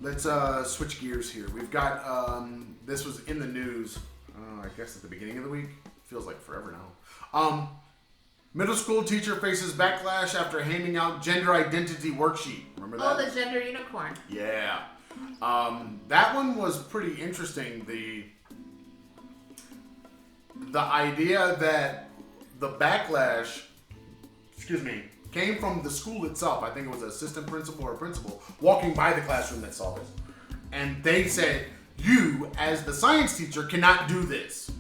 Let's switch gears here. We've got this was in the news. I guess at the beginning of the week. Feels like forever now. Middle school teacher faces backlash after handing out gender identity worksheet. Remember that? Oh, the gender unicorn. Yeah. That one was pretty interesting. The idea that the backlash, came from the school itself. I think it was an assistant principal or a principal walking by the classroom that saw this. And they said, you, as the science teacher, cannot do this.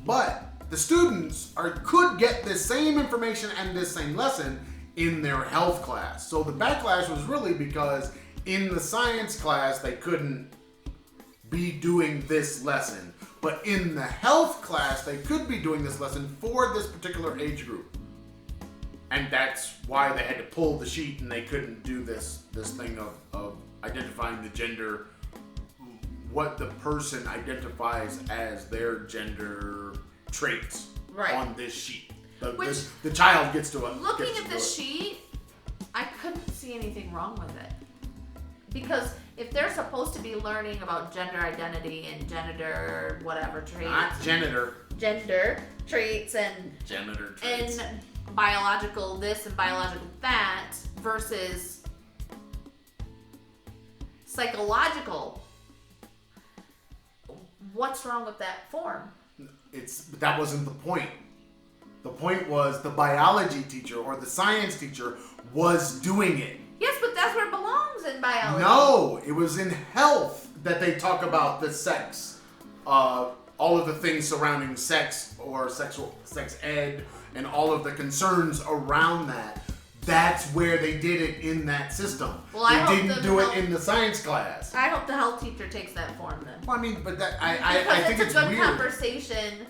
But the students could get this same information and this same lesson in their health class. So the backlash was really because in the science class, they couldn't be doing this lesson. But in the health class, they could be doing this lesson for this particular age group. And that's why they had to pull the sheet and they couldn't do this thing of identifying the gender, what the person identifies as their gender traits on this sheet. The child gets to it. Looking at the sheet, I couldn't see anything wrong with it. Because if they're supposed to be learning about gender identity and gender whatever traits. Not gender. Gender traits and gender traits. And biological this and biological that versus psychological. What's wrong with that form? That wasn't the point. The point was the biology teacher or the science teacher was doing it. Yes, but that's where it belongs in biology. No, it was in health that they talk about the sex, all of the things surrounding sex or sex ed, and all of the concerns around that. That's where they did it in that system. Well, I they didn't do it in the science class. I hope the health teacher takes that form then. Well, I mean, but that I think it's a good weird. Conversation.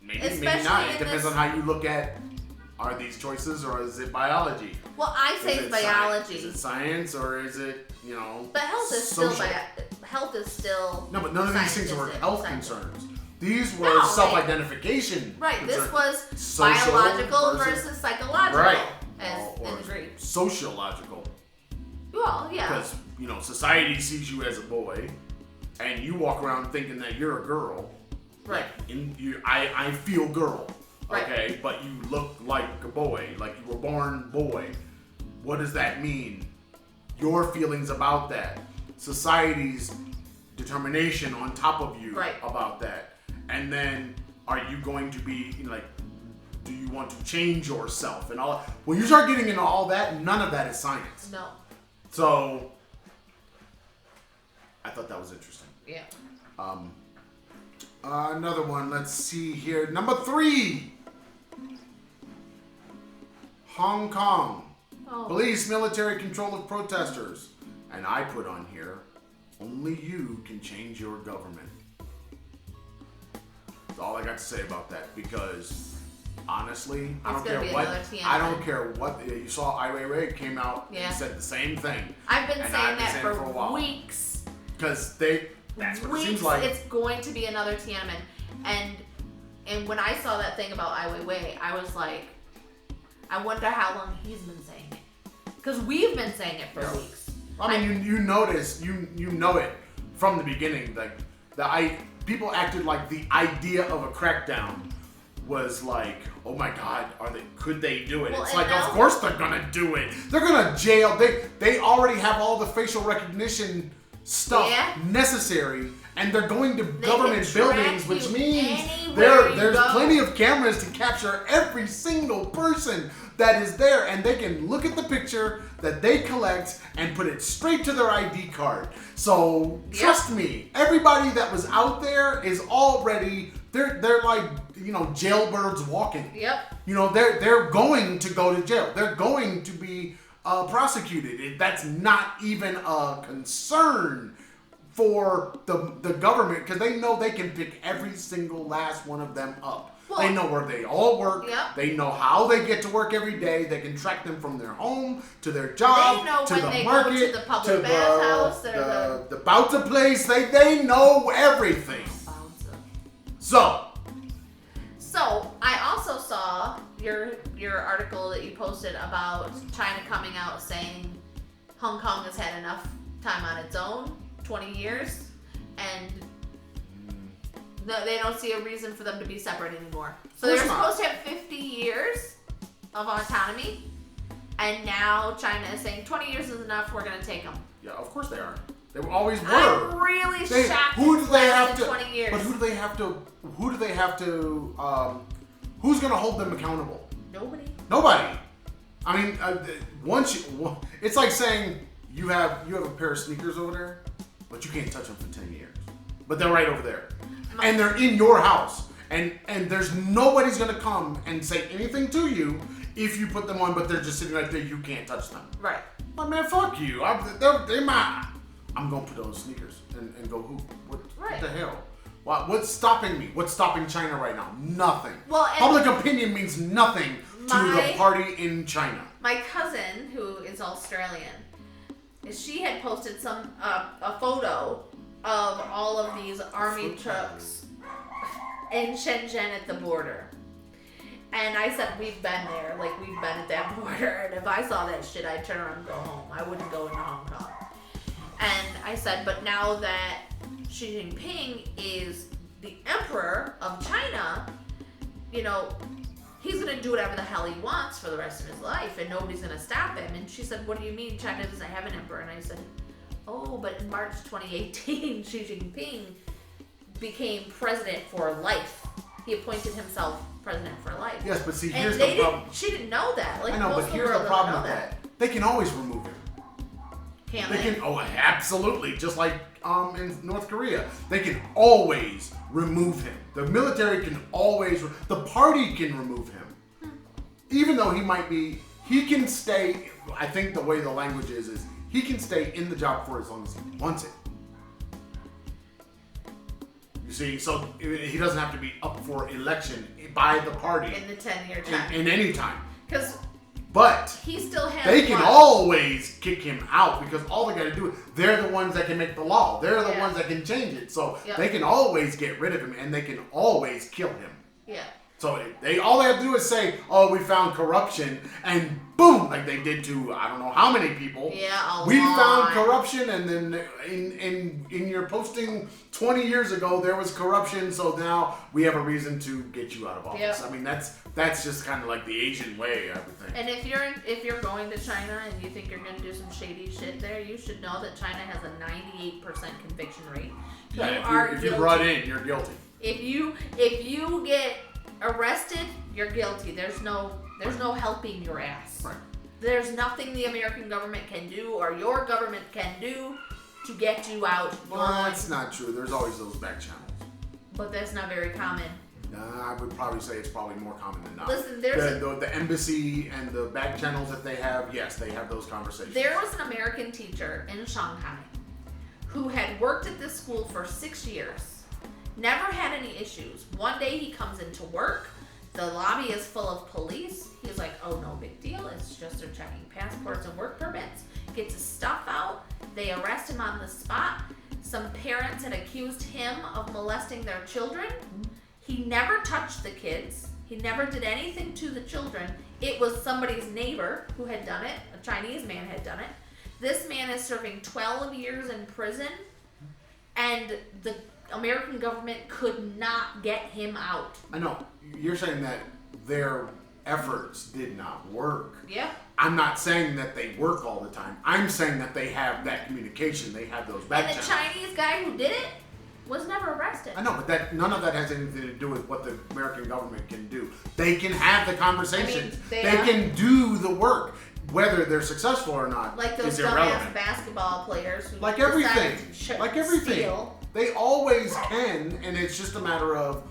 Maybe not. It depends on how you look at. Are these choices or is it biology? Well, I say it's biology. Is it science or is it, But health is social? health is still. No, but none of these things were health concerns. These were self-identification. Right. concerns. This was biological versus psychological. Right. As in the Greek. Sociological. Well, yeah. Because society sees you as a boy, and you walk around thinking that you're a girl. Right. I feel girl. Right. Okay, but you look like a boy, like you were born boy. What does that mean? Your feelings about that. Society's determination on top of you about that. And then are you going to be do you want to change yourself and all? When you start getting into all that, none of that is science. No. So I thought that was interesting. Yeah. Another one, let's see here. Number 3. Hong Kong. Oh. Police military control of protesters. And I put on here, only you can change your government. That's all I got to say about that because honestly, I don't care what you saw. Ai Weiwei came out and said the same thing. I've been saying that for weeks. Because that's what it seems like. It's going to be another Tiananmen. And when I saw that thing about Ai Weiwei, I was like, I wonder how long he's been saying it. Because we've been saying it for weeks. I mean, you notice, you know it from the beginning. Like people acted like the idea of a crackdown was like, oh my God, could they do it? Well, it's like, of course they're gonna do it. They're gonna jail. They already have all the facial recognition stuff necessary, and they're going to government buildings, which means there's plenty of cameras to capture every single person that is there, and they can look at the picture that they collect and put it straight to their ID card. So trust me, everybody that was out there is already they're like jailbirds walking. Yep. They're going to go to jail. They're going to be prosecuted. That's not even a concern for the government because they know they can pick every single last one of them up. Well, they know where they all work. Yep. They know how they get to work every day. They can track them from their home to their job to the market go to the public bathhouse, the Bauta place. They know everything. So I also saw your article that you posted about China coming out saying Hong Kong has had enough time on its own, 20 years, and they don't see a reason for them to be separate anymore. So they're supposed to have 50 years of autonomy, and now China is saying 20 years is enough, we're going to take them. Yeah, of course they are. They always were. I'm really shocked it's less than 20 years. But who do they have to, who's going to hold them accountable? Nobody. I mean, it's like saying you have a pair of sneakers over there, but you can't touch them for 10 years. But they're right over there. And they're in your house. And there's nobody's going to come and say anything to you if you put them on, but they're just sitting right there. You can't touch them. Right. But man, fuck you. I'm going to put on sneakers and go hoop. What the hell? What's stopping me? What's stopping China right now? Nothing. Well, public opinion means nothing to the party in China. My cousin, who is Australian, she had posted a photo of all of these army trucks in Shenzhen at the border. And I said, we've been there. Like, we've been at that border. And if I saw that shit, I'd turn around and go home. I wouldn't go into Hong Kong. And I said, but now that Xi Jinping is the emperor of China, you know, he's going to do whatever the hell he wants for the rest of his life, and nobody's going to stop him. And she said, what do you mean China doesn't have an emperor? And I said, oh, but in March 2018, Xi Jinping became president for life. He appointed himself president for life. Yes, but see, here's the problem. She didn't know that. Like, I know, but here's the problem with that. They can always remove him. Can they? Oh, absolutely. Just like in North Korea. They can always remove him. The military can always, the party can remove him. Even though he can stay, I think the way the language is he can stay in the job for as long as he wants it. You see, so he doesn't have to be up for election by the party. In the 10-year time. In any time. But he still has. They can always kick him out because all they got to do is they're the ones that can make the law. They're the ones that can change it. So they can always get rid of him and they can always kill him. Yeah. So all they have to do is say, "Oh, we found corruption," and boom, like they did to I don't know how many people. Yeah, we found corruption, and then in your posting 20 years ago there was corruption, so now we have a reason to get you out of office. Yep. I mean that's just kind of like the Asian way, I would think. And if you're going to China and you think you're going to do some shady shit there, you should know that China has a 98% conviction rate. Yeah, if you're brought in, you're guilty. If you get arrested, you're guilty. There's no helping your ass. Right. There's nothing the American government can do or your government can do to get you out. Well, that's not true. There's always those back channels. But that's not very common. I would probably say it's probably more common than not. Listen, the embassy and the back channels that they have, yes, they have those conversations. There was an American teacher in Shanghai who had worked at this school for 6 years. Never had any issues. One day he comes into work. The lobby is full of police. He's like, oh, no big deal. It's just they're checking passports and work permits. Gets his stuff out. They arrest him on the spot. Some parents had accused him of molesting their children. He never touched the kids. He never did anything to the children. It was somebody's neighbor who had done it. A Chinese man had done it. This man is serving 12 years in prison. And the American government could not get him out. I know. You're saying that their efforts did not work. Yeah. I'm not saying that they work all the time. I'm saying that they have that communication. They have those back channels. And the Chinese guy who did it was never arrested. I know, but none of that has anything to do with what the American government can do. They can have the conversations. They can do the work. Whether they're successful or not like those is irrelevant. dumbass basketball players who like everything. Steal. They always can, and it's just a matter of,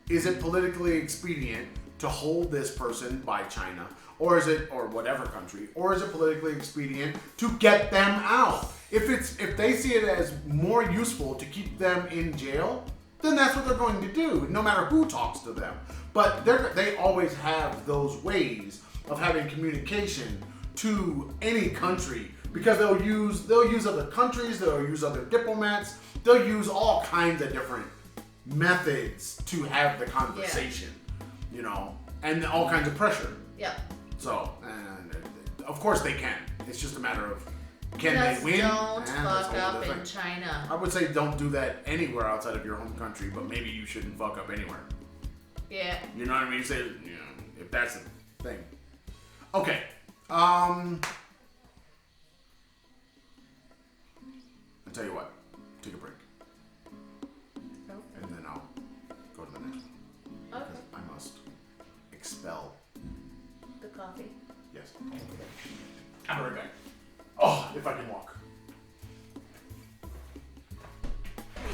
is it politically expedient to hold this person by China, or whatever country, or is it politically expedient to get them out? If they see it as more useful to keep them in jail, then that's what they're going to do, no matter who talks to them. But they always have those ways of having communication to any country, because they'll use other countries, they'll use other diplomats, they'll use all kinds of different methods to have the conversation, you know, and all kinds of pressure. Yep. So, and of course they can. It's just a matter of Can Just they win? don't That's a fuck whole up other in thing. China. I would say don't do that anywhere outside of your home country, but maybe you shouldn't fuck up anywhere. Yeah. You know what I mean? Say, if that's the thing. Okay. I'll tell you what. Take a break. And then I'll go to the next one. Okay. I must expel. The coffee. Yes. I'll be right back. Oh, if I can walk. You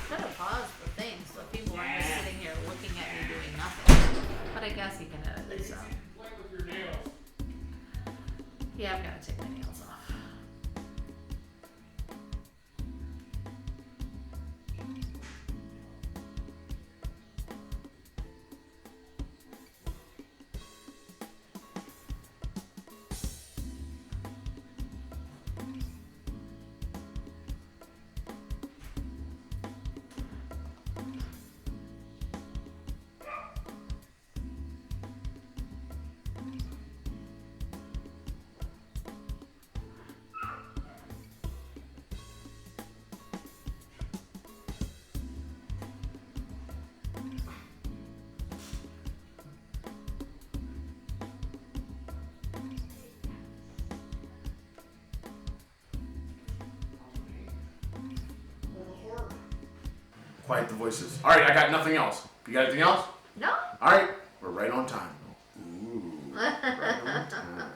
could have paused the thing so people aren't just sitting here looking at me doing nothing. But I guess you can edit this out. Play with your nails. Yeah, I've got to take my nails off. Quiet the voices. All right, I got nothing else. You got anything else? No? All right, we're right on time. Ooh, right on time.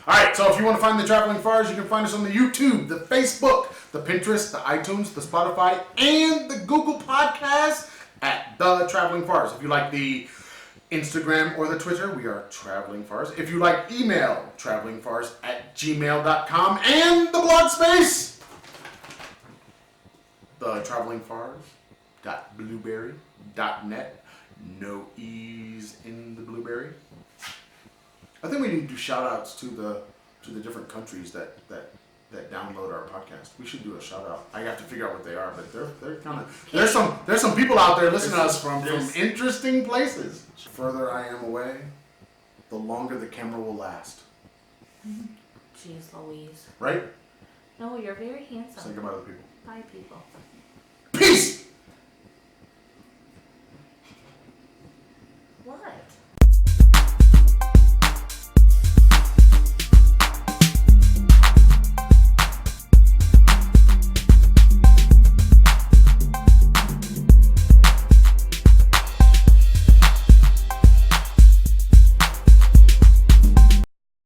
All right, so if you want to find the Traveling Farrs, you can find us on the YouTube, the Facebook, the Pinterest, the iTunes, the Spotify, and the Google Podcast at The Traveling Farrs. If you like the Instagram or the Twitter, we are Traveling Farrs. If you like email, travelingfars@gmail.com, and the blog space, the Traveling Farrs.blueberry.net. No E's in the blueberry. I think we need to do shout outs to the different countries that download our podcast. We should do a shout out. I have to figure out what they are, but they're kind of there's some people out there listening to us from interesting places. The further I am away, the longer the camera will last. Jeez Louise. Right? No, you're very Say handsome. goodbye to the people. Bye, people. Peace! What?